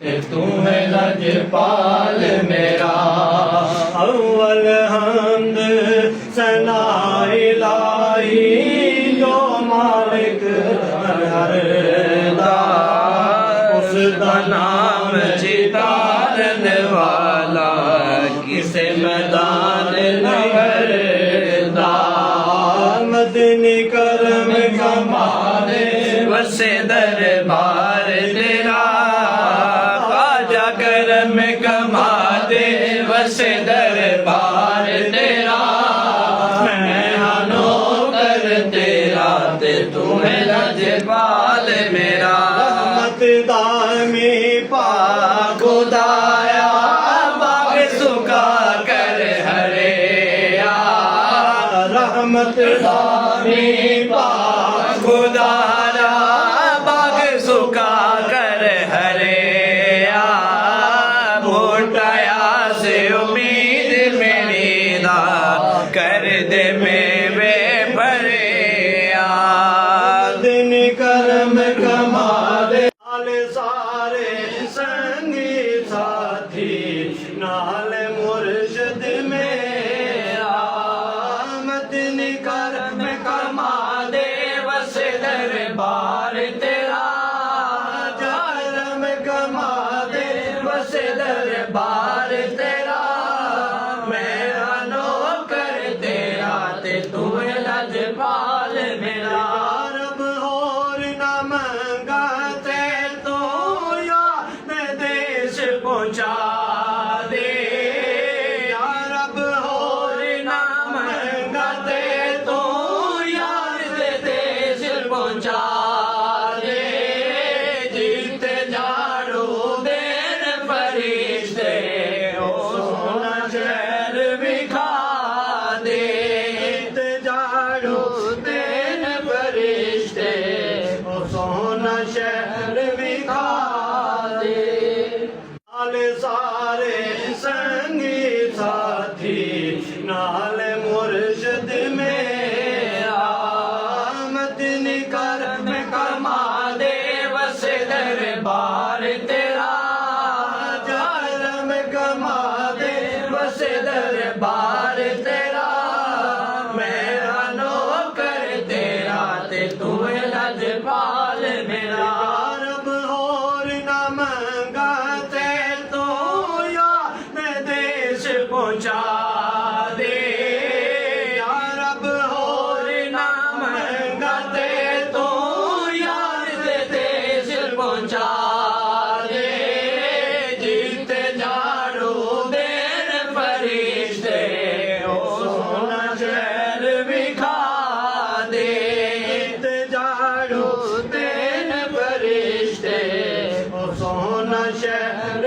तू है लजपाल मेरा। अव्वल हम्द सना इलाही जो मालिक हर दा, उसदा नाम चितारन वाला किसे मैदान नवरदा। मदनी करम कमाले वसे दरबार तेरा, ख्वाजा करम कमा दे वसे दरबार तेरा। मैं हानो कर तेरा ते तू है लजपाल मेरा। रहमत दामी पा खुदाया बाग सुखा कर हरेया। रहमत दामी पा खुदाया बाग सुखा कर हरेया। मोटाया से उम्मीद मेरी दा कर दे मेवे भरेया। दिन करम कमा दे सारे संगी साथी नाल मुर्शद मेरा। मदनी करम कमा दे बस दरबार तेरा। करम कमा दे बस दरबार तेरा। मेरा नौकर तेरा ते तू है लजपाल मेरा। रब और न मंगा ते तो याद देश पहुंचा दे। या रब और न मंगा ते तो यार देश पहुंचा दे। जीते जाड़ू देर फरिश्ते ओ सोना शहर विखा दे। ते जाड़ो देर फरिश्ते ओ सोना शहर विखा दे। नाल सारे संगी साथी नाल मुर्शद मेरा। मदनी करम कमा दे बस दरबार तेरा। करम कमा दे बस दरबार तेरा। मेरा नौकर तेरा ते तू है लजपाल मेरा। रब और न मंगा ते तो याद देश पहुंचा दे। या रब और न मंगा ते तो यार देश पहुंचा दे। जीते जाड़ू देर फरिश्ते ओ सोना शहर विखा दे। ते जाड़ो देर फरिश्ते ओ सोना शहर